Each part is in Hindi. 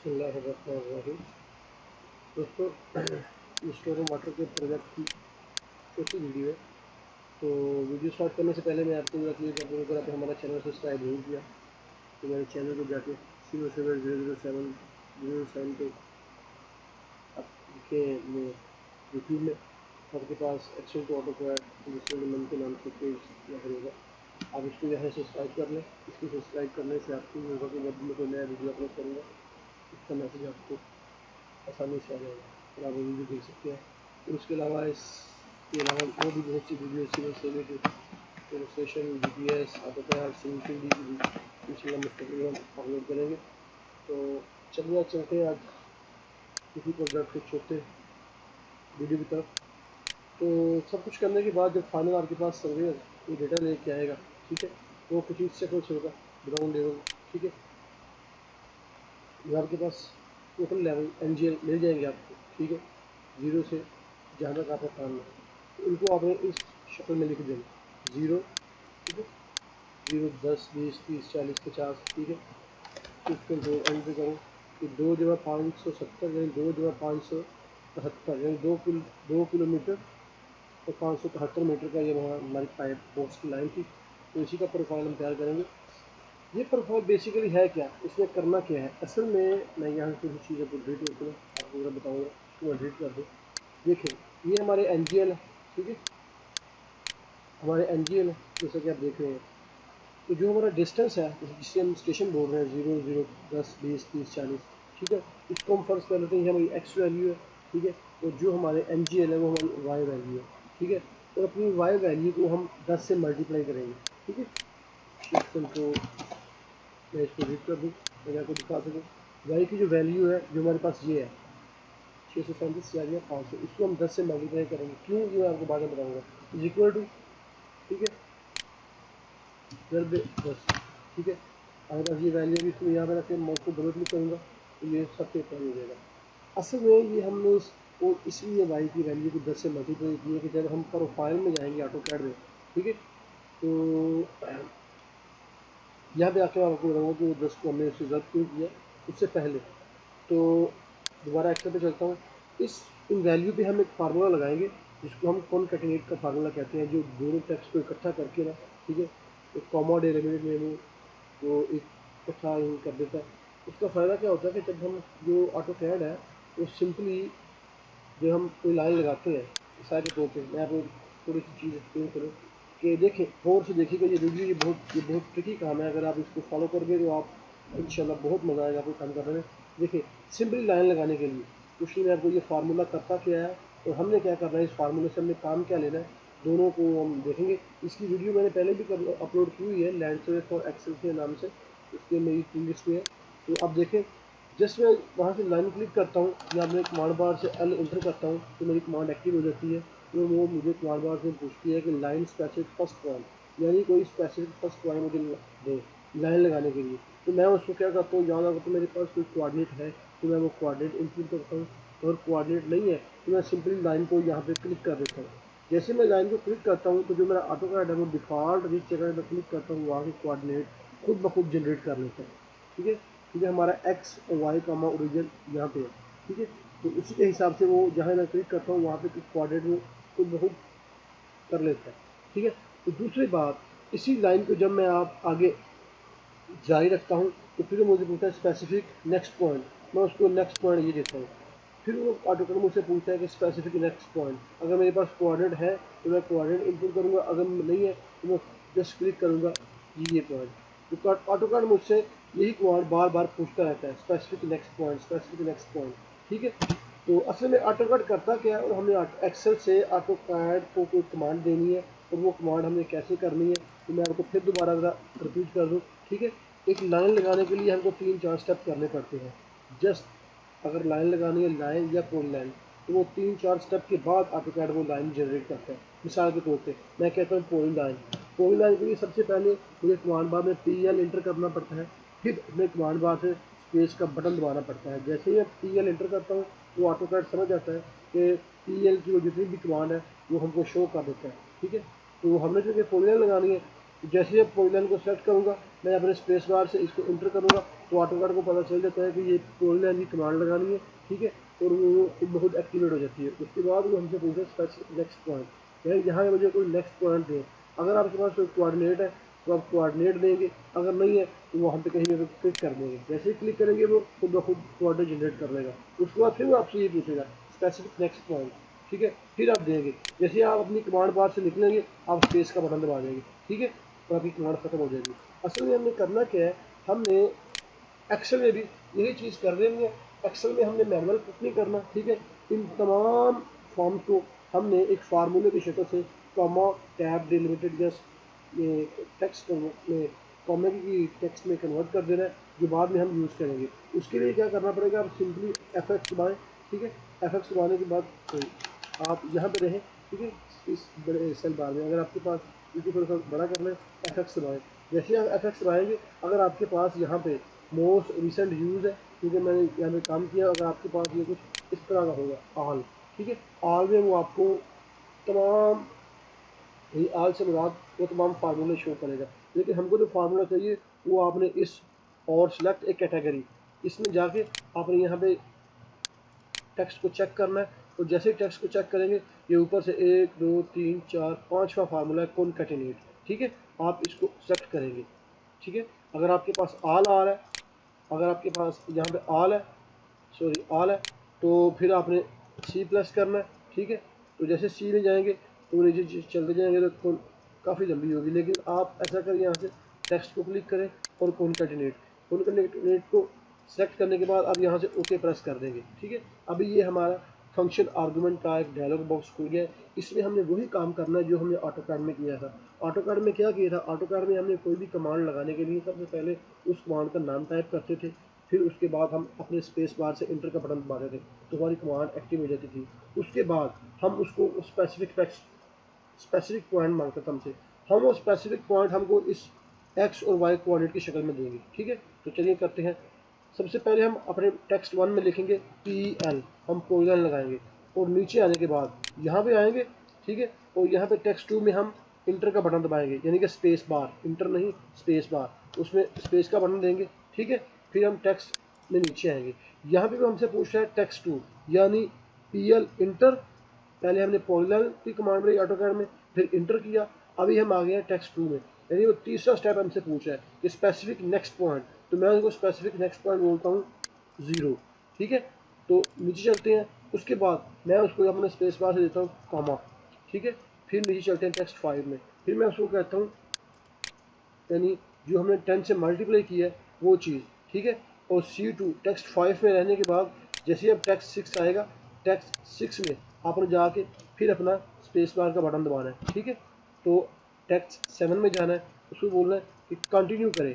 बिस्मिल्लाहिर्रहमानिर्रहीम। दोस्तों, स्टोर वाटर के प्रोजेक्ट की छोटी वीडियो है। तो वीडियो स्टार्ट करने से पहले मैं आपको ये क्लियर कर दूँ, अगर आपने हमारा चैनल सब्सक्राइब नहीं किया तो मेरे चैनल को जाके 07007 पे आप लिखे यूट्यूब में आपके पास Excel to AutoCAD industrial मन के नाम से पेज या करेगा। आप इसको यहाँ सब्सक्राइब कर लें। इसको सब्सक्राइब करने से आपको ये होगा कि जब मैं कोई नया वीडियो अपलोड करूँगा इसका मैसेज आपको आसानी से आ जाएगा और आप वो वीडियो देख सकते हैं। और उसके अलावा इसके अलावा और भी बहुत सी वीडियो से related illustration, GPS, AutoCAD, simulation D की भी इंशाल्लाह मुस्तकिल हम अपलोड करेंगे। तो चलिए चलते हैं आज किसी प्रोजेक्ट के छोटे वीडियो की तरफ। तो सब कुछ करने के बाद जब फाइनल आपके पास सर्वेयर ये डेटा लेके आएगा, ठीक है, वो कुछ इस से कुछ होगा ग्राउंड लेवल, ठीक है। ये आपके पास टोटल लेवल NGL मिल जाएंगे आपको, ठीक है, 0 से जहाँ तक आपका काम है। तो इनको आपने इस शक्ल में लिख देना 0, ठीक है, 0, 10, 20, 30, 40, 50, ठीक है। इसको एंटर करूँ कि 2 जगह 570 यानी 2 जगह 573 यानी 2 किलोमीटर और 573 मीटर का ये वहाँ हमारी पाइप पोस्ट की लाइन थी। तो इसी का प्रोफाइल हम तैयार करेंगे। ये प्रोफाइल बेसिकली है क्या, इसमें करना क्या है। असल में मैं यहाँ कुछ चीज़ों को डिलीट करके आपको ज़रा बताऊँगा, इसको मैं डिलीट कर दूँ। देखिए ये हमारे NGL है, ठीक है, हमारे NGL है जैसा कि आप देख रहे हैं। तो जो हमारा डिस्टेंस है जिससे हम स्टेशन बोल रहे हैं 0, 0, 10, 20, 30, 40, ठीक है, इसको हम फर्ज कर लेते हैं ये हमारी X वैल्यू है, ठीक है। और जो हमारे NGL है वो हमारी Y वैल्यू है, ठीक है। और अपनी Y वैल्यू को हम 10 से मल्टीप्लाई करेंगे, ठीक है। तो मैं इसको रीड कर दूँ मैं आपको दिखा सकूँ। Y की जो वैल्यू है जो हमारे पास ये है 637 या 500, इसको हम 10 से मल्टीप्लाई करेंगे। क्यों, ये मैं आपको बाद में बताऊँगा। इज इक्वल टू, ठीक है, 10, ठीक है। अगर बस ये वैल्यू भी इसको यहाँ पर रखें, मैं उसको डबल क्लिक करूँगा तो ये सबसे ऊपर हो जाएगा। असल में ये हमने इसलिए Y की वैल्यू को 10 से मल्टीप्लाई किया कि जब हम प्रोफाइल में जाएंगे AutoCAD में, ठीक है, तो यहाँ पे आके आपको बताऊँगा कि 10 को हमने उससे ज़्यादा क्यों किया उससे पहले। तो दोबारा एक्सेल पे चलता हूँ। इन वैल्यू पे हम एक फार्मूला लगाएंगे जिसको हम कॉनकैटिनेट का फार्मूला कहते हैं, जो दोनों टेक्स्ट को इकट्ठा करके ना, ठीक है, एक कॉमा डेलिमिनेट में वो एक इकट्ठा कर देता है। उसका फ़ायदा क्या होता है कि जब हम जो AutoCAD है वो सिंपली जब हम कोई लाइन लगाते हैं साइड के तौर पर, मैं आपको थोड़ी सी चीज़ एक्सप्लेन करूँ कि देखें गौर से देखिएगा ये वीडियो, ये बहुत ट्रिकी काम है। अगर आप इसको फॉलो करोगे तो आप इंशाल्लाह बहुत मज़ा आएगा आपको काम करने में। देखिए सिंपली लाइन लगाने के लिए कुछ नहीं, आपको ये फार्मूला करता क्या है और हमने क्या करना है, इस फार्मूले से हमने काम क्या लेना है, दोनों को हम देखेंगे। इसकी वीडियो मैंने पहले भी अपलोड की हुई है, लैंडसर्वे फॉर एक्सेल के नाम से, उसके मेरी प्लेलिस्ट में है। तो अब देखें जस्ट मैं वहाँ से लाइन क्लिक करता हूँ या मैं कमांड बार से L इंटर करता हूँ तो मेरी कमांड एक्टिव हो जाती है। तो वो मुझे कमांड बार से पूछती है कि लाइन स्पेसिफिक फर्स्ट पॉइंट, यानी कोई स्पेसिफिक फर्स्ट पॉइंट मुझे दे लाइन लगाने के लिए। तो मैं उसको क्या करता हूँ, याद अगर तो मेरे पास कोई कोऑर्डिनेट है तो मैं वो कोऑर्डिनेट इनपुट करता हूँ, और कोऑर्डिनेट नहीं है तो मैं सिंपली लाइन को यहाँ पे क्लिक कर देता हूँ। जैसे मैं लाइन को क्लिक करता हूँ तो जो मेरा AutoCAD है वो डिफ़ॉल्ट जिस जगह मैं क्लिक करता हूँ वहाँ के कोऑर्डिनेट खुद ब खुद जनरेट कर लेता है, ठीक है। क्योंकि हमारा X और Y का ओरिजिन यहाँ पे है, ठीक है। तो उसी के हिसाब से वो जहाँ मैं क्लिक करता हूँ वहाँ पे कुछ कोऑर्डिनेट वो खुद ब खुद कर लेता है, ठीक है। तो दूसरी बात, इसी लाइन को जब मैं आप आगे जारी रखता हूँ तो फिर मुझे पूछता है स्पेसिफिक नेक्स्ट पॉइंट, मैं उसको नेक्स्ट पॉइंट ये देता हूँ। फिर वो AutoCAD मुझसे पूछता है कि स्पेसिफिक नेक्स्ट पॉइंट, अगर मेरे पास कोऑर्डिनेट है तो मैं कोऑर्डिनेट इनपुट करूँगा, अगर नहीं है तो मैं जस्ट क्लिक करूँगा ये पॉइंट। तो AutoCAD मुझसे यही कमांड बार बार पूछता रहता है, specific next point, specific next point, ठीक है। तो असल में AutoCAD करता क्या है, और हमें एक्सेल से AutoCAD को कोई कमांड देनी है और वो कमांड हमने कैसे करनी है, तो मैं आपको फिर दोबारा रिपीट कर दूँ, ठीक है। एक लाइन लगाने के लिए हमको 3-4 स्टेप करने पड़ते हैं। जस्ट अगर लाइन लगानी है, लाइन या पॉली लाइन, तो वो 3-4 स्टेप के बाद AutoCAD वो लाइन जनरेट करता है। मिसाल के तौर पे मैं कहता हूँ पॉली लाइन के लिए सबसे पहले मुझे कमांड बार में PL इंटर करना पड़ता है, फिर मैं कमांड बार से स्पेस का बटन दबाना पड़ता है। जैसे ही मैं PL इंटर करता हूँ वो AutoCAD समझ जाता है कि PL की वो जितनी भी कमांड है वो हमको शो कर देता है, ठीक है। तो हमने जो पॉली लाइन लगानी है जैसे ही पॉलीलाइन को सेलेक्ट करूँगा, मैं अपने स्पेस बार से इसको इंटर करूँगा तो ऑटोकैड को पता चल जाता है कि ये पॉलीलाइन की कमांड लगानी है, ठीक है, और वो खुद ब खुद एक्टिवेट हो जाती है। उसके बाद वो हमसे पूछे स्पेसिफिक नेक्स्ट पॉइंट, यानी यहाँ मुझे कोई नेक्स्ट पॉइंट दें। अगर आपके पास कोई कोऑर्डिनेट है तो आप कोऑर्डिनेट देंगे, अगर नहीं है तो वो हम पे कहीं पे क्लिक कर देंगे। जैसे ही क्लिक करेंगे वो खुद ब खुद कोऑर्डिनेट जनरेट कर लेगा। उसके बाद फिर वो आपसे ये पूछेगा स्पेसिफिक नेक्स्ट पॉइंट, ठीक है, फिर आप देंगे। जैसे ही आप अपनी कमांड बार से निकलेंगे आप स्पेस का बटन दबा देंगे, ठीक है, और आपकी कमांड खत्म हो जाएगी। असल में हमने करना क्या है, हमने एक्सेल में भी यही चीज़ कर रहे हैं। एक्सेल में हमने मैनुअल कुछ नहीं करना, ठीक है। इन तमाम फॉर्म्स को हमने एक फार्मूले की शक्ल से कॉमा टैब डिलिमिटेड या टेक्स्ट में कॉमे की टेक्स्ट में कन्वर्ट कर देना है, जो बाद में हम यूज़ करेंगे। उसके लिए क्या करना पड़ेगा, आप सिंपली F8 दबाएँ, ठीक है। F8 दबाने के बाद आप यहाँ पे रहें, ठीक है, इस बड़े सेल बार में। अगर आपके पास इसको थोड़ा सा बड़ा कर लें, F8 दबाएँ। जैसे आप F8 दबाएंगे, अगर आपके पास यहाँ पे मोस्ट रिसेंट यूज़ है, क्योंकि मैंने यहाँ पे काम किया, अगर आपके पास ये कुछ इस तरह का होगा ऑल, ठीक है, ऑल में वो आपको तमाम ऑल से मुराद वो तमाम फार्मूले शो करेगा। लेकिन हमको जो फार्मूला चाहिए वो आपने इस और सिलेक्ट एक कैटेगरी, इसमें जाके आपने यहाँ पे टेक्स्ट को चेक करना है। और जैसे ही टेक्स्ट को चेक करेंगे, ये ऊपर से 1 2 3 4 5वां फार्मूला है कॉनकैटिनेट, ठीक है, आप इसको सेलेक्ट करेंगे, ठीक है। अगर आपके पास ऑल आ रहा है, अगर आपके पास यहाँ पे ऑल है, सॉरी ऑल है, तो फिर आपने सी प्लस करना है, ठीक है। तो जैसे सी में जाएंगे तो नीचे चलते जाएंगे तो काफ़ी लंबी होगी, लेकिन आप ऐसा करें, यहाँ से टेक्स्ट को क्लिक करें और कॉनकैटिनेट को सेलेक्ट करने के बाद अब यहाँ से ओके प्रेस कर देंगे, ठीक है। अभी ये हमारा फंक्शन आर्गूमेंट का एक डायलॉग बॉक्स खुल गया है। इसमें हमने वही काम करना है जो हमने ऑटोकैड में किया था। ऑटोकैड में क्या किया था, ऑटोकैड में हमने कोई भी कमांड लगाने के लिए सबसे पहले उस कमांड का नाम टाइप करते थे, फिर उसके बाद हम अपने स्पेस बार से इंटर का बटन दबाते थे तो हमारी कमांड एक्टिव हो जाती थी। उसके बाद हम उसको स्पेसिफिक पॉइंट मांगते थे हमसे, हम वो स्पेसिफिक पॉइंट हमको इस एक्स और वाई कोऑर्डिनेट की शक्ल में देंगे, ठीक है। तो चलिए करते हैं। सबसे पहले हम अपने टेक्स्ट 1 में लिखेंगे PL, हम पॉलीलाइन लगाएंगे और नीचे आने के बाद यहाँ पे आएंगे, ठीक है, और यहाँ पे टेक्स्ट 2 में हम इंटर का बटन दबाएंगे, यानी कि स्पेस बार, इंटर नहीं स्पेस बार, उसमें स्पेस का बटन देंगे, ठीक है। फिर हम टेक्स्ट में नीचे आएंगे, यहाँ पे भी हमसे पूछ रहा है टेक्स्ट 2 यानी PL इंटर। पहले हमने पॉलीलाइन की कमांड बनाई ऑटोकैड में, फिर इंटर किया, अभी हम आ गए हैं टेक्स्ट 2 में, यानी वो तीसरा स्टेप हमसे पूछा है कि स्पेसिफिक नेक्स्ट पॉइंट। तो मैं उसको स्पेसिफिक नेक्स्ट पॉइंट बोलता हूँ 0, ठीक है। तो नीचे चलते हैं, उसके बाद मैं उसको अपने स्पेस बार से देता हूँ कॉमा, ठीक है। फिर नीचे चलते हैं टेक्स्ट 5 में, फिर मैं उसको कहता हूँ यानी जो हमने 10 से मल्टीप्लाई किया है वो चीज़, ठीक है। और C2 टेक्स्ट 5 में रहने के बाद जैसे अब टेक्स्ट 6 आएगा, टेक्स्ट 6 में आपने जाके फिर अपना स्पेस बार का बटन दबाना है, ठीक है। तो टेक्स्ट 7 में जाना है, उसको बोलना है कि कंटिन्यू करें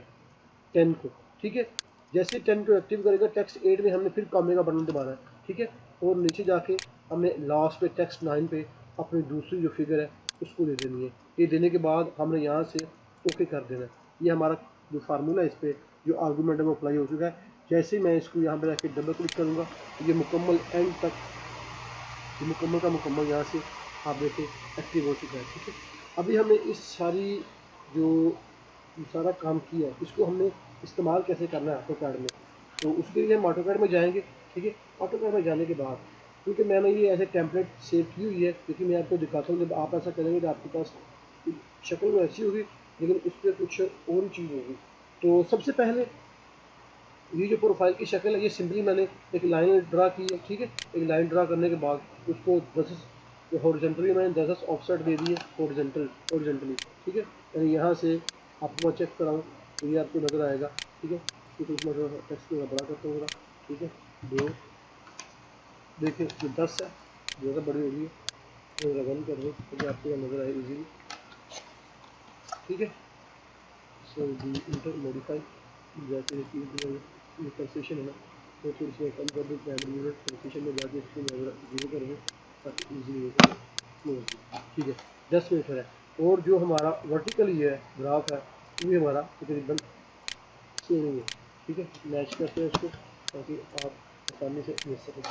10 को, ठीक है। जैसे 10 को एक्टिव करेगा, टेक्स्ट 8 में हमने फिर कॉमे का बटन दबाना है, ठीक है। और नीचे जाके हमने लास्ट पे टेक्स्ट 9 पे अपनी दूसरी जो फिगर है उसको दे देनी है। ये देने के बाद हमने यहाँ से ओके कर देना है। ये हमारा जो फार्मूला है, इस पर जो आर्गूमेंट है वो अप्लाई हो चुका है। जैसे मैं इसको यहाँ पर जाके डबल क्लिक करूँगा तो ये मुकम्मल एंड तक, ये मुकम्मल का मुकम्मल यहाँ से आप देखें एक्टिव हो चुका है, ठीक है। अभी हमने इस सारी जो सारा काम किया है, इसको हमने इस्तेमाल कैसे करना है ऑटोकैड में, तो उसके लिए हम ऑटोकैड में जाएंगे, ठीक है। ऑटोकैड में जाने के बाद, क्योंकि मैंने ये ऐसे टेम्पलेट सेव की हुई है, क्योंकि मैं आपको दिखाता हूँ जब आप ऐसा करेंगे तो आपके पास शक्ल में ऐसी होगी लेकिन उस पर कुछ और ही चीज़ होगी। तो सबसे पहले ये जो प्रोफाइल की शक्ल है, ये सिंपली मैंने एक लाइन ड्रा की है, ठीक है। एक लाइन ड्रा करने के बाद उसको 10 हॉरिजॉन्टली मैंने 10 ऑफसेट दे दी है, हॉरिजॉन्टली, ठीक है। यानी यहाँ से आपको चेक कराऊँ तो ये आपको नज़र आएगा, ठीक है। तो उसमें टेक्स्ट को बड़ा करता हूँ, ठीक है। 2 देखिए ये 10 है, ज़्यादा बड़ी होगी तो रन कर दो ताकि आपको नज़र आए इजीली, ठीक है। सो दी इंटर मॉडिफाई जैसे कंसेशन है ना, तो फिर इसमें कम कर दो प्राइमरी यूनिट कंसेशन में जाके इसको जीरो कर दो ताकि ईजिली हो सके, ठीक है। 10 मीटर है। और जो हमारा वर्टिकल ये है ग्राफ है, ये हमारा तकरीबन सेम ही है, ठीक है। मैच करते हैं इसको ताकि आप आसानी से मिल सकें,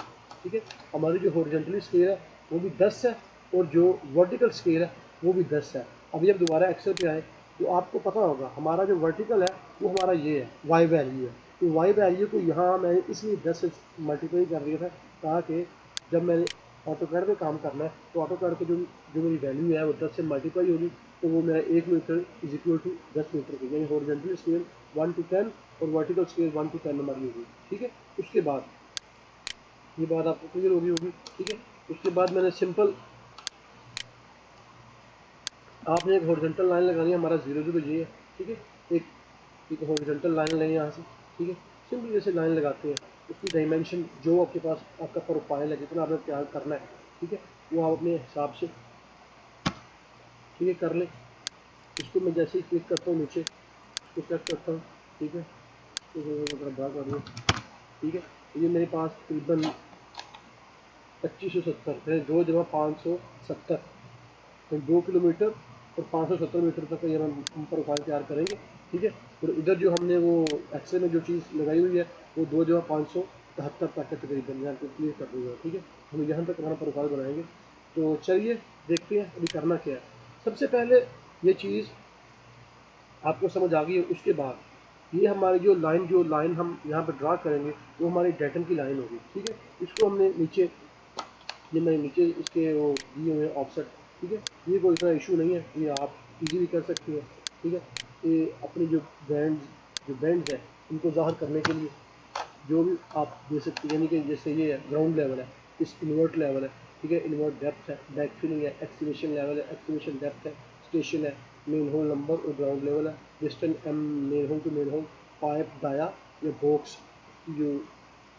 ठीक है। हमारी जो हॉरिजॉन्टली स्केल है वो भी 10 है और जो वर्टिकल स्केल है वो भी 10 है। अभी अब दोबारा एक्सेल पे आए तो आपको पता होगा हमारा जो वर्टिकल है वो हमारा ये है, वाई वैल्यू है। तो वाई वैल्यू को यहाँ मैंने इसलिए 10 से मल्टीप्लाई कर दिया था ताकि जब मैंने ऑटोकैड में काम करना है तो ऑटोकैड की जो मेरी वैल्यू है वो 10 से मल्टीप्लाई होगी, तो वो मेरा 1 metre is equal to 10 metre की, यानी हॉरिजॉन्टल स्केल 1 to 10 और वर्टिकल स्केल 1 to 10 हमारी होगी। ठीक है, उसके बाद ये बात आपको क्लियर होगी। ठीक है, उसके बाद मैंने सिंपल आपने एक हॉरिजॉन्टल लाइन लगानी है, हमारा 0 0 ये है। ठीक है, एक हॉरिजॉन्टल लाइन लें यहाँ से। ठीक है, सिंपल जैसे लाइन लगाते हैं उसकी डायमेंशन जो आपके पास आपका प्रोफाइल है जितना आपने तैयार करना है, ठीक है, वो आप अपने हिसाब से ठीक है कर लें। इसको मैं जैसे ही क्लिक करता हूँ नीचे इसको सेलेक्ट करता हूँ। ठीक है, तो बात कर लूँ। ठीक है, तो ये मेरे पास तकरीबन 2570 है, 2 जमा 570 तो 2 किलोमीटर और 570 मीटर तक ये हम प्रोफाइल तैयार करेंगे। ठीक है, और इधर जो हमने वो एक्सरे में जो चीज़ लगाई हुई है वो 2 जमा 573 तक तकरीबन यहाँ पे क्लियर कर दूँगा। ठीक है, हम यहाँ तक हमारा प्रोफाइल बनाएंगे। तो चलिए देखते हैं अभी करना क्या है। सबसे पहले ये चीज़ आपको समझ आ गई है, उसके बाद ये हमारी जो लाइन हम यहाँ पर ड्रा करेंगे वो हमारी डेटम की लाइन होगी। ठीक है, इसको हमने नीचे ये मैंने नीचे इसके वो दिए हुए हैं ऑफसेट। ठीक है, ये कोई इतना इशू नहीं है, ये आप इजीली कर सकते हैं। ठीक है, ये अपनी जो बैंड्स है उनको ज़ाहिर करने के लिए जो भी आप दे सकते हैं, यानी कि जैसे ये है ग्राउंड लेवल है, इस इन्वर्ट लेवल है। ठीक है, इन्वर्ट डेप्थ है, बैक फिलिंग है, एक्सीवेशन लेवल है, एक्सीवेशन डेप्थ है, स्टेशन है, मेन होल नंबर और ग्राउंड लेवल है, distance M manhole to manhole, pipe dia या बॉक्स जो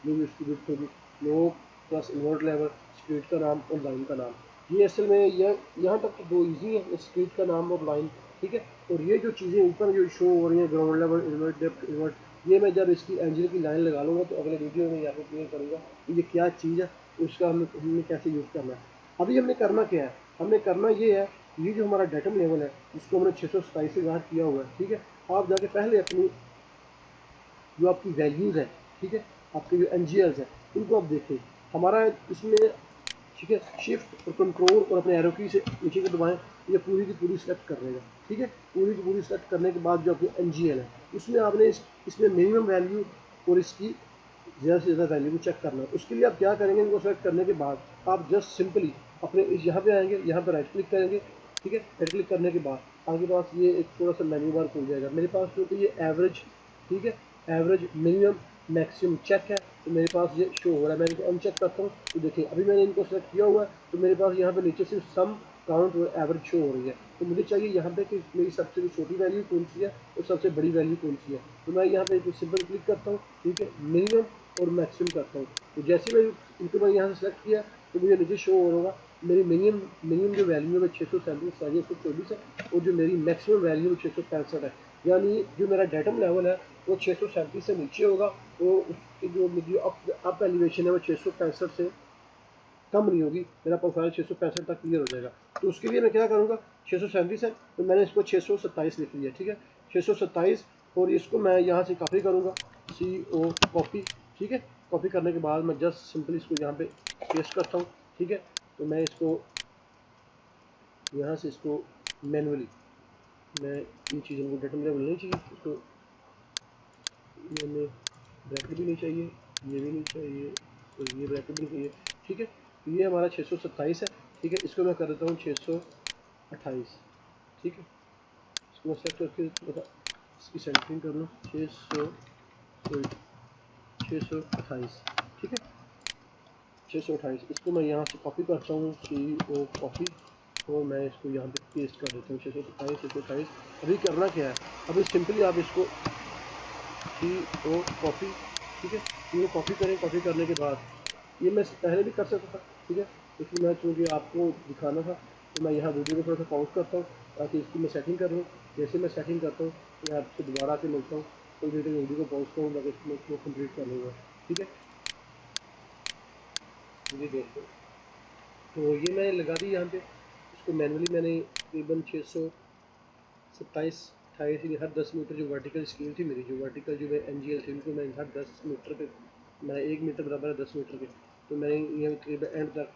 जो भी उसकी विड्थ होगी, लोग प्लस इन्वर्ट लेवल, स्ट्रीट का नाम और लाइन का नाम। ये असल में यहाँ तक तो दो इजी है, स्ट्रीट का नाम और लाइन। ठीक है, और ये जो चीज़ें ऊपर जो शो हो रही हैं ground level, invert depth, invert, ये मैं जब इसकी एंजिन की लाइन लगा लूँगा तो अगले वीडियो में यहाँ पर क्लियर करूँगा कि ये क्या चीज़ है, उसका हमने कैसे यूज़ करना है। अभी हमने करना क्या है, हमने करना ये है, ये जो हमारा डेटम लेवल है इसको हमने 627 से ज़ाहिर किया हुआ है। ठीक है, आप जाके पहले अपनी जो आपकी वैल्यूज़ हैं, ठीक है, आपके जो एनजीएल्स हैं उनको आप देखें। हमारा इसमें ठीक है शिफ्ट और कंट्रोल और अपने एरो की से नीचे को दबाएं, ये पूरी की पूरी सेलेक्ट कर लेगा। ठीक है, पूरी की पूरी सेलेक्ट करने के बाद जो आपकी एनजीएल है उसमें आपने इसमें मिनिमम वैल्यू और इसकी ज़्यादा से ज़्यादा वैल्यू को चेक करना है। उसके लिए आप क्या करेंगे, इनको सेलेक्ट करने के बाद आप जस्ट सिंपली अपने इस यहाँ पे आएंगे, यहाँ पर राइट क्लिक करेंगे। ठीक है, राइट क्लिक करने के बाद आपके पास ये एक थोड़ा सा मेन्यू बार खुल जाएगा। मेरे पास क्योंकि ये एवरेज, ठीक है, एवरेज मिनिमम मैक्सिमम चेक है तो मेरे पास ये शो हो रहा है। मैं इनको अनचेक करता हूँ तो देखिए अभी मैंने इनको सेलेक्ट किया हुआ है तो मेरे पास यहाँ पे नीचे सिर्फ सम काउंट और एवरेज शो हो रही है। तो मुझे चाहिए यहाँ पे कि मेरी सबसे छोटी वैल्यू कौन सी है और सबसे बड़ी वैल्यू कौन सी है। तो मैं यहाँ पे सिंपल क्लिक करता हूँ। ठीक है, मिनिमम और मैक्सिमम करता हूँ। तो जैसे मैं इनको मैंने यहाँ से सेलेक्ट किया तो मुझे नीचे शो हो होगा मेरी मिनिमम जो वैल्यू है वो 637 है, 124 है, और जो मेरी मैक्सिमम वैल्यू है वो 665 है। यानी जो मेरा डेटम लेवल है वो 637 से नीचे होगा, तो उसकी जो मेरी अप एलिवेशन है वो 665 से कम नहीं होगी, मेरा प्रोफाइल 665 तक क्लियर हो जाएगा। तो उसके लिए मैं क्या करूँगा, 637 है तो मैंने इसको 627 लिख लिया। ठीक है, 627, और इसको मैं यहाँ से कॉपी करूँगा, CO कॉपी। ठीक है, कॉपी करने के बाद मैं जस्ट सिंपली इसको यहाँ पे पेस्ट करता हूँ। ठीक है, तो मैं इसको यहाँ से इसको मैनुअली मैं इन चीज़ों को डेटा लेवल नहीं चाहिए, इसको मैंने ब्रैकेट भी नहीं चाहिए, ये भी नहीं चाहिए और ये ब्रैकेट भी नहीं चाहिए। ठीक है, तो ये हमारा 627 है। ठीक है, इसको मैं कर देता हूँ 628। ठीक है, इसको मैं सेट करके बता इसकी सेंटरिंग कर लूँ 628। ठीक है, 628, इसको मैं यहाँ से कॉपी करता हूँ, CO कॉपी, और मैं इसको यहाँ पे पेस्ट कर देता हूँ 627। अभी करना क्या है, अभी सिंपली आप इसको CO कॉपी। ठीक है, ये कॉपी करें। कॉपी करने के बाद ये मैं पहले भी कर सकता था। ठीक है, लेकिन मैं चूँकि आपको दिखाना था तो मैं यहाँ वीडियो को थोड़ा सा पॉज करता हूँ ताकि इसकी मैं सेटिंग कर लूँ। जैसे मैं सेटिंग करता हूँ तो मैं आपसे दोबारा आके मिलता हूँ, तो वीडियो को पॉज करूँ ताकि इसको कंप्लीट कर लूँगा। ठीक है, जी देखो, तो ये मैंने लगा दी यहाँ पे। इसको मैनुअली मैंने तकरीबन 627 28 हर 10 मीटर जो वर्टिकल स्केल थी मेरी, जो वर्टिकल जो NGL थी उनको मैं हर 10 मीटर पे, मैं 1 मीटर बराबर है 10 मीटर के, तो मैंने ये तकरीबन एंड तक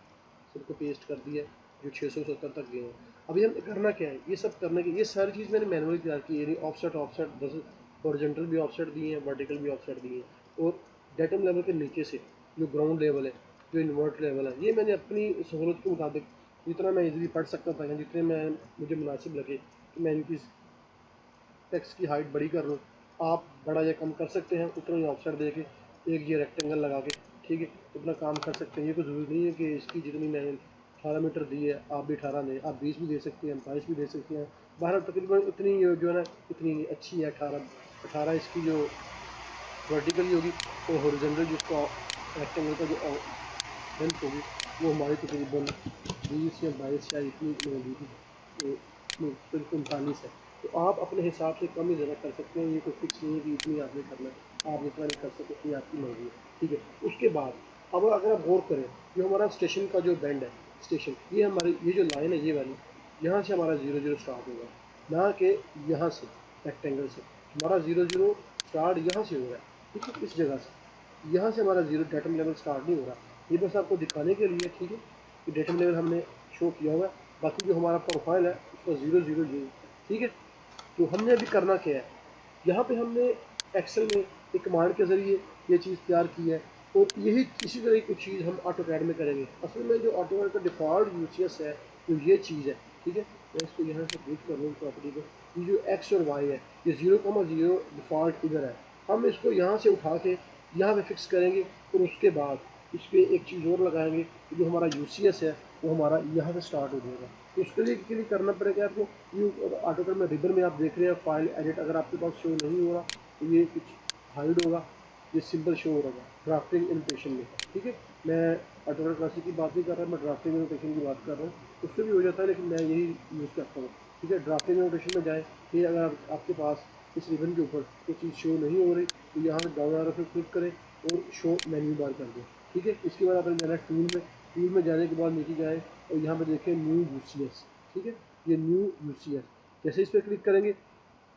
सबको पेस्ट कर दिया जो 670 तक गए हैं। अभी हम करना क्या है, ये सब करने के, ये सारी चीज़ मैंने मैनुअली तैयार की है, यानी ऑफसेट ऑफसेट जैसे हॉरिजॉन्टल भी ऑफसेट दिए हैं, वर्टिकल भी ऑफसेट दिए हैं, और डेटम लेवल के नीचे से जो ग्राउंड लेवल है, जो इन्वर्ट लेवल है, ये मैंने अपनी सहूलत के मुताबिक जितना मैं इजीली पढ़ सकता था या जितने मैं मुझे मुनासिब लगे कि मैं इनकी टेक्स्ट की हाइट बड़ी कर लूँ। आप बड़ा या कम कर सकते हैं उतना ही ऑफसेट दे के, एक ये रेक्टेंगल लगा के, ठीक है, उतना काम कर सकते हैं। ये कोई ज़रूरी नहीं है कि इसकी जितनी मैंने 18 मीटर दी है आप भी 18 दें, आप 20 भी दे सकते हैं, 22 भी दे सकते हैं। बहरहाल तकरीबन उतनी जो है ना इतनी अच्छी है, 18 इसकी जो वर्टिकल होगी, और हॉरिजॉन्टल जिसको रेक्टेंगल का जो लेंथ होगी वो हमारी तकरीबन 20 या 22 या इतनी दी थी, तो 39 है। तो आप अपने हिसाब से कम ही ज़्यादा कर सकते हैं, ये कोई फिक्स नहीं है कि इतनी आपने करना है, आप जितना नहीं कर सकते इतनी आपकी मर्जी है, ठीक है। उसके बाद अब अगर आप गौर करें, जो हमारा स्टेशन का जो बैंड है, स्टेशन ये हमारी ये जो लाइन है ये वाली, यहाँ से हमारा 0 0 स्टार्ट होगा, ना कि यहाँ से रेक्टेंगल से। हमारा 0 0 स्टार्ट यहाँ से हो रहा है, ठीक है, इस जगह से, यहाँ से हमारा जीरो डेटम लेवल स्टार्ट नहीं हो रहा। ये बस आपको दिखाने के लिए, ठीक है, कि डेटम लेवल हमने शो किया हुआ है, बाकी जो हमारा प्रोफाइल है उसका 0 0 0, ठीक है। तो हमने अभी करना क्या है, यहाँ पे हमने एक्सेल में एक कमांड के ज़रिए ये चीज़ तैयार की है, और यही इसी तरह की कुछ चीज़ हम ऑटोकैड में करेंगे। असल में जो ऑटोकैड का डिफ़ॉल्ट यूसीएस है, जो ये चीज़ है, ठीक है, मैं इसको यहाँ से क्लिक कर लूँ प्रॉपर्टी को, ये जो एक्स और वाई है, ये 0,0 डिफ़ॉल्ट इधर है, हम इसको यहाँ से उठा के यहाँ पे फिक्स करेंगे, और उसके बाद इस पर एक चीज़ और लगाएंगे कि जो हमारा यूसीएस है वो हमारा यहाँ से स्टार्ट हो जाएगा। तो उसके लिए करना पड़ेगा आपको, ये ऑटोकैड में रिबन में आप देख रहे हैं फाइल एडिट, अगर आपके पास शो नहीं हो रहा तो ये कुछ हाइड होगा, ये सिंपल शो होगा ड्राफ्टिंग इनोटेशन में, ठीक है। मैं ऑटोकैड क्लासिक की बात नहीं कर रहा, मैं ड्राफ्टिंग इनोटेशन की बात कर रहा हूँ, उससे भी हो जाता है, लेकिन मैं यही यूज़ करता हूँ, ठीक है। ड्राफ्टिंग इनोटेशन में जाए, फिर अगर आपके पास इस रिबन के ऊपर कोई चीज़ शो नहीं हो रही तो यहाँ से डाउन एरो पे क्लिक करें और शो मेन्यू बार कर दें, ठीक है। इसके बाद आपने जाना टूल में जाने के बाद नीचे जाए और यहाँ पे देखें न्यू यूसीएस, ठीक है, ये न्यू यूसीएस, जैसे इस पर क्लिक करेंगे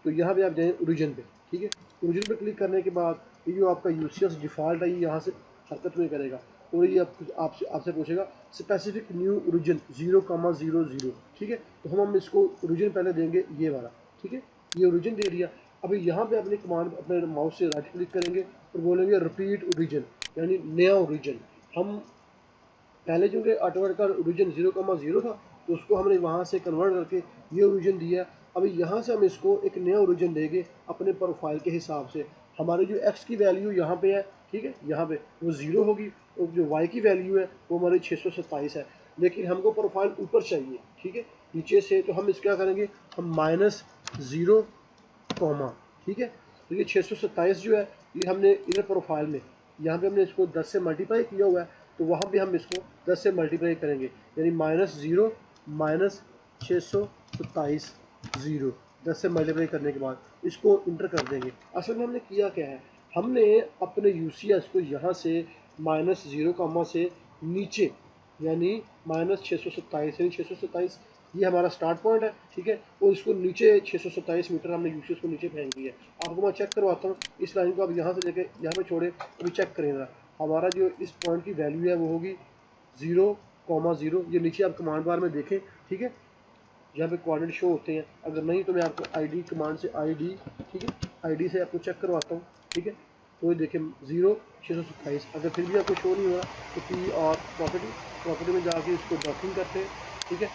तो यहाँ पे आप जाएँ ओरिजिन पे, ठीक है। ओरिजिन पे क्लिक करने के बाद ये जो आपका यूसीएस डिफ़ॉल्ट है ये यहाँ से हरकत में करेगा, और ये आपसे पूछेगा स्पेसिफिक न्यू ओरिजिन 0,00, ठीक है। तो हम इसको ओरिजिन पहले देंगे ये वाला, ठीक है, ये ओरिजिन दे दिया। अभी यहाँ पे अपनी कमांड अपने माउस से राइट क्लिक करेंगे और बोलेंगे रिपीट ओरिजिन, यानी नया ओरिजिन। हम पहले चूँकि ऑटोकैड का ओरिजिन 0,0 था तो उसको हमने वहाँ से कन्वर्ट करके ये ओरिजिन दिया। अभी यहाँ से हम इसको एक नया ओरिजिन देंगे अपने प्रोफाइल के हिसाब से। हमारी जो एक्स की वैल्यू यहाँ पे है, ठीक है, यहाँ पे वो 0 होगी, और जो वाई की वैल्यू है वो हमारी 627 है, लेकिन हमको प्रोफाइल ऊपर चाहिए, ठीक है, नीचे से। तो हम इस क्या करेंगे, हम -0, ठीक है। तो ये 627 जो है ये हमने इधर प्रोफाइल में यहाँ पे हमने इसको 10 से मल्टीप्लाई किया हुआ है, तो वहाँ पे हम इसको 10 से मल्टीप्लाई करेंगे, यानी -0 -627 0, 10 से मल्टीप्लाई करने के बाद इसको इंटर कर देंगे। असल में हमने किया क्या है, हमने अपने यूसीएस को यहाँ से -0 से नीचे, यानी -627, यानी 627 ये हमारा स्टार्ट पॉइंट है, ठीक है, और इसको नीचे 627 मीटर हमने यूसीएस को नीचे फेंक दिया है। आपको मैं चेक करवाता हूँ, इस लाइन को आप यहाँ से लेके यहाँ पे छोड़े, अभी चेक करें जरा, हमारा जो इस पॉइंट की वैल्यू है वो होगी 0,0। ये नीचे आप कमांड बार में देखें, ठीक है, यहाँ पे कोऑर्डिनेट शो होते हैं। अगर नहीं तो मैं आपको आईडी कमांड से आईडी, ठीक है, आईडी से आपको चेक करवाता हूँ, ठीक है। तो ये देखें 0,627। अगर फिर भी आपको शो नहीं हो रहा तो पी और प्रॉपर्टी में जाके इसको डॉकिंग करते हैं, ठीक है।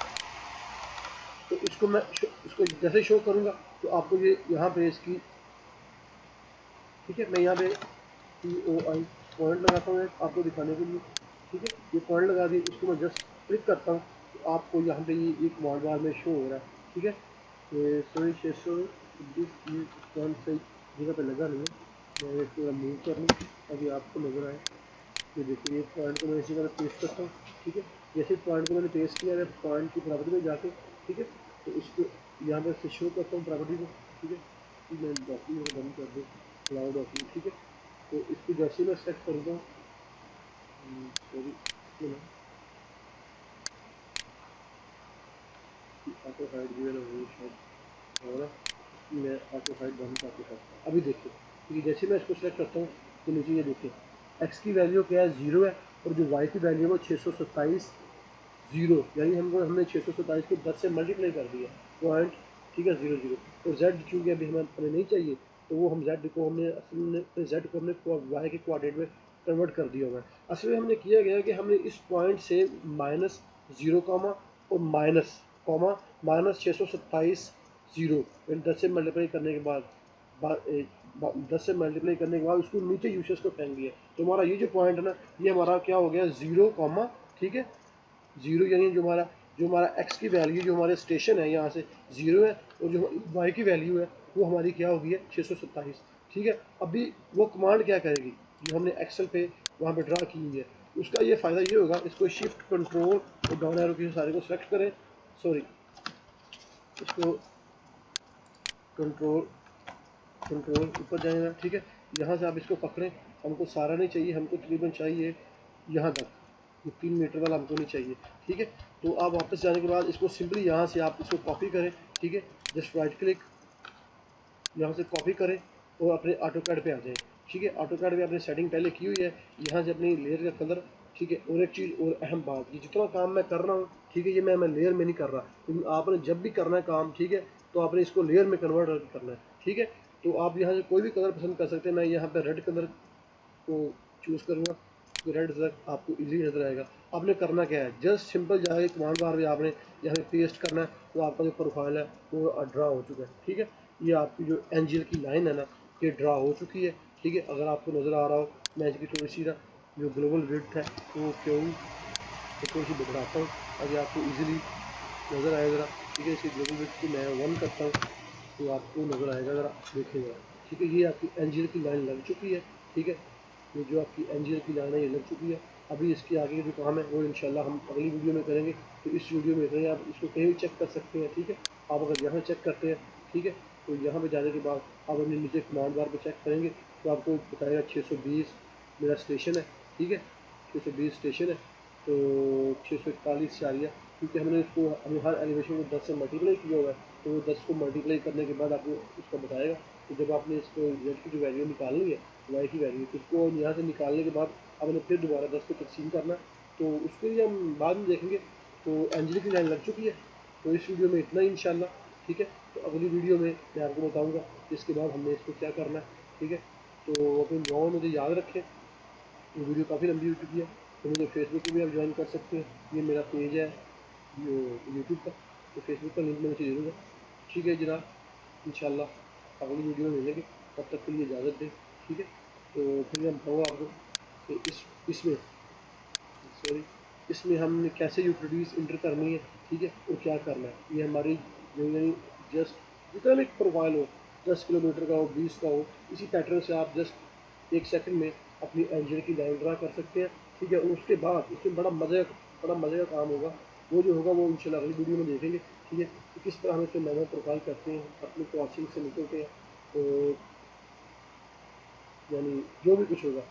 तो इसको मैं इसको जैसे शो करूँगा तो आपको ये यहाँ पे इसकी, ठीक है, मैं यहाँ पे POI पॉइंट लगाता हूँ आपको दिखाने के लिए, ठीक है। ये पॉइंट लगा दिए, इसको मैं जस्ट क्लिक करता हूँ तो आपको यहाँ पे ये एक कमांड बार में शो हो रहा है, ठीक है। तो सॉरी 626 ये पॉइंट सही जगह पे लगा नहीं है, मैं इसको मूव कर लूँ ताकि आपको नजर आए। ये देखिए ये पॉइंट को मैं इसी तरह पेस्ट करता हूँ, ठीक है। जैसे पॉइंट को मैंने पेस्ट किया है पॉइंट की प्रॉपर्टी में जाके, ठीक है, तो इसको यहाँ पर से शो करता हूँ प्रॉपर्टी को, ठीक है। मैं डॉक्यूमेंट बंद कर दूँ, क्लाउड डॉक्यूमेंट, ठीक है। तो इसको जैसे मैं सेट करूँगा, सॉरी ऑटो हाइड जो है ना वो शायद हो रहा, मैं ऑटो हाइड बंद करके सकता। अभी देखिए, क्योंकि जैसे मैं इसको सेलेक्ट करता हूँ तो नीचे ये देखिए एक्स की वैल्यू क्या है 0 है, और जो वाई की वैल्यू है वो 627 0, यानी हमने 627 को 10 से मल्टीप्लाई कर दिया पॉइंट, ठीक है, 0 0। और जेड चूँकि अभी हमें अपने नहीं चाहिए, तो वो हम जेड को हमने असल में जेड को हमने वाई के कोऑर्डिनेट में कन्वर्ट कर दिया हुआ है। असल में हमने किया गया कि हमने इस पॉइंट से -0 और माइनस 627 0, यानी 10 से मल्टीप्लाई करने के बाद 10 से मल्टीप्लाई करने के बाद उसको नीचे यूसेस को फेंक दिया। तो हमारा ये जो पॉइंट है ना, ये हमारा क्या हो गया, 0, ठीक है, 0, यानी जो हमारा एक्स की वैल्यू जो हमारे स्टेशन है यहाँ से 0 है, और जो वाई की वैल्यू है वो हमारी क्या होगी है 627, ठीक है। अभी वो कमांड क्या करेगी जो हमने एक्सेल पे वहाँ पे ड्रा की हुई है, उसका ये फ़ायदा ये होगा, इसको शिफ्ट कंट्रोल और डाउन एरो की सारे को सेलेक्ट करें, सॉरी इसको कंट्रोल ऊपर जाएगा, ठीक है। यहाँ से आप इसको पकड़ें, हमको सारा नहीं चाहिए, हमको तकरीबन चाहिए यहाँ तक, ये 3 मीटर वाला हमको नहीं चाहिए, ठीक है। तो आप वापस जाने के बाद इसको सिंपली यहाँ से आप इसको कॉपी करें, ठीक है, जस्ट राइट क्लिक, यहाँ से कॉपी करें और अपने ऑटो कैड पे आ जाएं, ठीक है। ऑटो कैड पे आपने सेटिंग पहले की हुई है, यहाँ से अपनी लेयर का कलर, ठीक है। और एक चीज़ और अहम बात, ये जितना काम मैं कर रहा हूँ, ठीक है, ये मैं लेयर में नहीं कर रहा, क्योंकि आपने जब भी करना है काम, ठीक है, तो आपने इसको लेयर में कन्वर्ट करना है, ठीक है। तो आप यहाँ से कोई भी कलर पसंद कर सकते हैं, मैं यहाँ पर रेड कलर को चूज़ करूँगा, तो रेड कलर आपको इजीली नजर आएगा। आपने करना क्या है, जस्ट सिंपल जाके कमांड बार में आपने यहाँ पे पेस्ट करना है, तो आपका जो प्रोफाइल है वो ड्रा हो चुका है, ठीक है। ये आपकी जो एंजल की लाइन है ना, ये ड्रा हो चुकी है, ठीक है। अगर आपको नज़र आ रहा हो, मैं इसकी थोड़ी सी ना जो ग्लोबल विड्थ है वो क्यों थोड़ी सी बढ़ाता हूँ ताकि आपको ईजिली नज़र आए ज़रा, ठीक है। इसकी ग्लोबल विड्थ को मैं 1 करता हूँ, तो आपको नज़र आएगा, ज़रा देखिएगा, ठीक है। ये आपकी एंजल की लाइन लग चुकी है, ठीक है। ये जो आपकी एंजल की लाइन है ये लग चुकी है। अभी इसके आगे जो काम है वो इंशाल्लाह हम अगली वीडियो में करेंगे, तो इस वीडियो में इतना आप इसको कहीं भी चेक कर सकते हैं, ठीक है। आप अगर यहाँ चेक करते हैं, ठीक है, तो यहाँ पे जाने के बाद आप अपने नीचे कमांड बार पे चेक करेंगे, तो आपको बताएगा 620 मेरा स्टेशन है, ठीक है, 620 स्टेशन है। तो 641 से आ रही है, क्योंकि हमने इसको हर एलिवेशन को 10 से मल्टीप्लाई किया हुआ है, तो वो 10 को मल्टीप्लाई करने के बाद आपको इसका बताएगा। तो जब आपने इसको जेड की जो वैल्यू निकालनी है, वाई की वैल्यू, तो उसको यहाँ से निकालने के बाद आपने फिर दोबारा 10 को तकसीम करना, तो उसके लिए हम बाद में देखेंगे। तो एंजल की लाइन लग चुकी है, तो इस वीडियो में इतना ही इंशाल्लाह, ठीक है। तो अगली वीडियो में मैं आपको बताऊँगा कि इसके बाद हमने इसको क्या करना है, ठीक है। तो अपने दुआओं में मुझे याद रखें, ये वीडियो काफ़ी लंबी हो चुकी है, तो मुझे फेसबुक पे भी आप ज्वाइन कर सकते हैं, ये मेरा पेज है यूट्यूब का, तो फेसबुक का लिंक मैं नीचे दे दूँगा, ठीक है जनाब। इंशाल्लाह अगली वीडियो में मिलेंगे, तब तक के लिए इजाज़त दें, ठीक है। तो फिर मैं बताऊँगा आपको कि इसमें सॉरी इसमें हमने कैसे यूटिलिटीज़ इंटर करनी है, ठीक है, और क्या करना है। ये हमारी जो यानी जस्ट जितना भी प्रोफाइल हो, 10 किलोमीटर का हो, 20 का हो, इसी पैटर्न से आप जस्ट 1 सेकंड में अपनी एंजल की लाइन ड्रा कर सकते हैं, ठीक है। और उसके बाद इसमें बड़ा मज़े का काम होगा, वो जो होगा वो इंशाल्लाह अगली वीडियो में देखेंगे, ठीक है, कि किस तरह हम इसमें मैनुअल प्रोफाइल करते हैं, अपनी क्रॉसिंग से निकलते हैं, तो यानी जो भी कुछ होगा।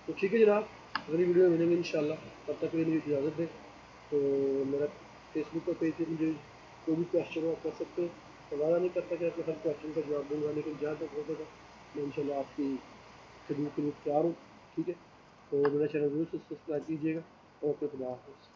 तो ठीक है जनाब, अगली वीडियो में मिलेंगे इंशाल्लाह, तब तक के लिए मुझे इजाज़त दें। तो मेरा फेसबुक का पेज पे मुझे कोई भी क्वेश्चन हो आप कर सकते हैं, तो वादा नहीं करता कि आपके हर क्वेश्चन का जवाब दूँगा, लेकिन जहाँ तक हो सका मैं इंशाल्लाह आपकी खिदमत के लिए तैयार हूँ, ठीक है। तो मेरा चैनल ज़रूर सब्सक्राइब कीजिएगा। ओके, खुदा हाफ़िज़।